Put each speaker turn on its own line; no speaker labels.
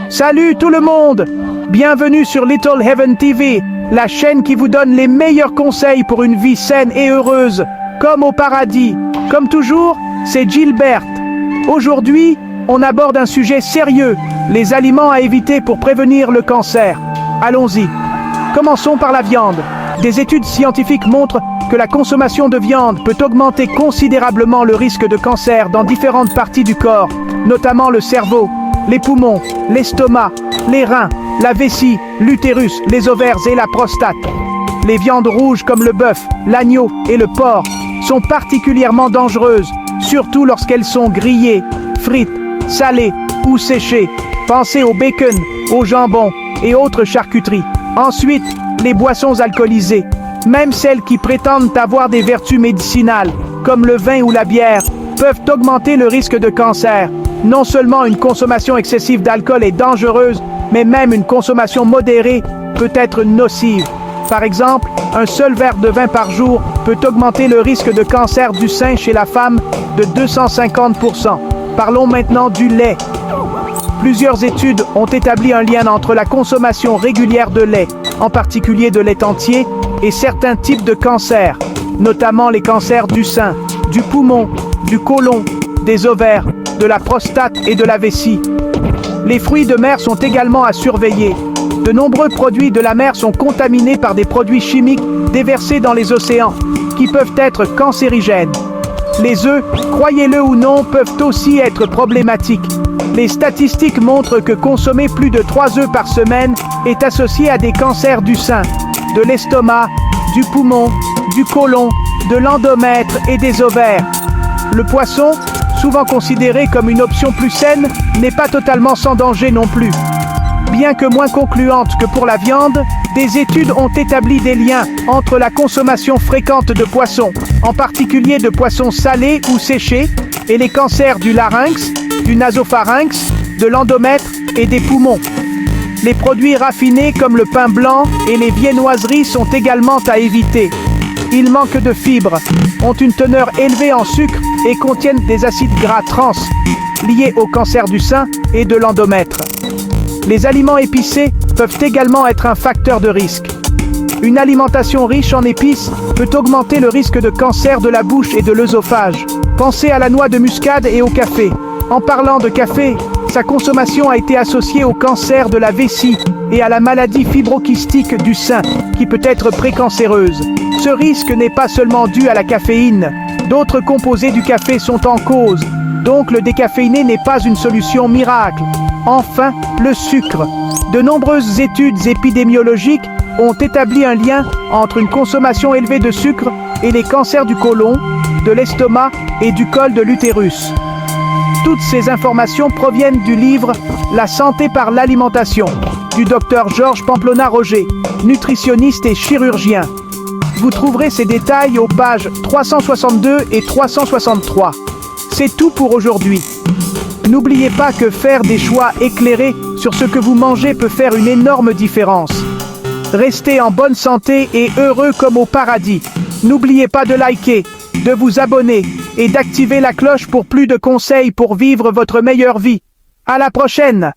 Salut tout le monde! Bienvenue sur Little Heaven TV, la chaîne qui vous donne les meilleurs conseils pour une vie saine et heureuse, comme au paradis. Comme toujours, c'est Gilbert. Aujourd'hui, on aborde un sujet sérieux, les aliments à éviter pour prévenir le cancer. Allons-y. Commençons par la viande. Des études scientifiques montrent que la consommation de viande peut augmenter considérablement le risque de cancer dans différentes parties du corps, notamment le cerveau, les poumons, l'estomac, les reins, la vessie, l'utérus, les ovaires et la prostate. Les viandes rouges comme le bœuf, l'agneau et le porc sont particulièrement dangereuses, surtout lorsqu'elles sont grillées, frites, salées ou séchées. Pensez au bacon, au jambon et autres charcuteries. Ensuite, les boissons alcoolisées, même celles qui prétendent avoir des vertus médicinales, comme le vin ou la bière, peuvent augmenter le risque de cancer. Non seulement une consommation excessive d'alcool est dangereuse, mais même une consommation modérée peut être nocive. Par exemple, un seul verre de vin par jour peut augmenter le risque de cancer du sein chez la femme de 250%. Parlons maintenant du lait. Plusieurs études ont établi un lien entre la consommation régulière de lait, en particulier de lait entier, et certains types de cancers, notamment les cancers du sein, du poumon, du côlon, des ovaires, de la prostate et de la vessie. Les fruits de mer sont également à surveiller. De nombreux produits de la mer sont contaminés par des produits chimiques déversés dans les océans, qui peuvent être cancérigènes. Les œufs, croyez-le ou non, peuvent aussi être problématiques. Les statistiques montrent que consommer plus de 3 œufs par semaine est associé à des cancers du sein, de l'estomac, du poumon, du côlon, de l'endomètre et des ovaires. Le poisson, souvent considéré comme une option plus saine, n'est pas totalement sans danger non plus. Bien que moins concluante que pour la viande, des études ont établi des liens entre la consommation fréquente de poissons, en particulier de poissons salés ou séchés, et les cancers du larynx, du nasopharynx, de l'endomètre et des poumons. Les produits raffinés comme le pain blanc et les viennoiseries sont également à éviter. Ils manquent de fibres, ont une teneur élevée en sucre et contiennent des acides gras trans, liés au cancer du sein et de l'endomètre. Les aliments épicés peuvent également être un facteur de risque. Une alimentation riche en épices peut augmenter le risque de cancer de la bouche et de l'œsophage. Pensez à la noix de muscade et au café. En parlant de café, sa consommation a été associée au cancer de la vessie et à la maladie fibrokystique du sein, qui peut être précancéreuse. Ce risque n'est pas seulement dû à la caféine. D'autres composés du café sont en cause, donc le décaféiné n'est pas une solution miracle. Enfin, le sucre. De nombreuses études épidémiologiques ont établi un lien entre une consommation élevée de sucre et les cancers du côlon, de l'estomac et du col de l'utérus. Toutes ces informations proviennent du livre « La santé par l'alimentation » du Dr Georges Pamplona-Roger, nutritionniste et chirurgien. Vous trouverez ces détails aux pages 362 et 363. C'est tout pour aujourd'hui. N'oubliez pas que faire des choix éclairés sur ce que vous mangez peut faire une énorme différence. Restez en bonne santé et heureux comme au paradis. N'oubliez pas de liker, de vous abonner et d'activer la cloche pour plus de conseils pour vivre votre meilleure vie. À la prochaine!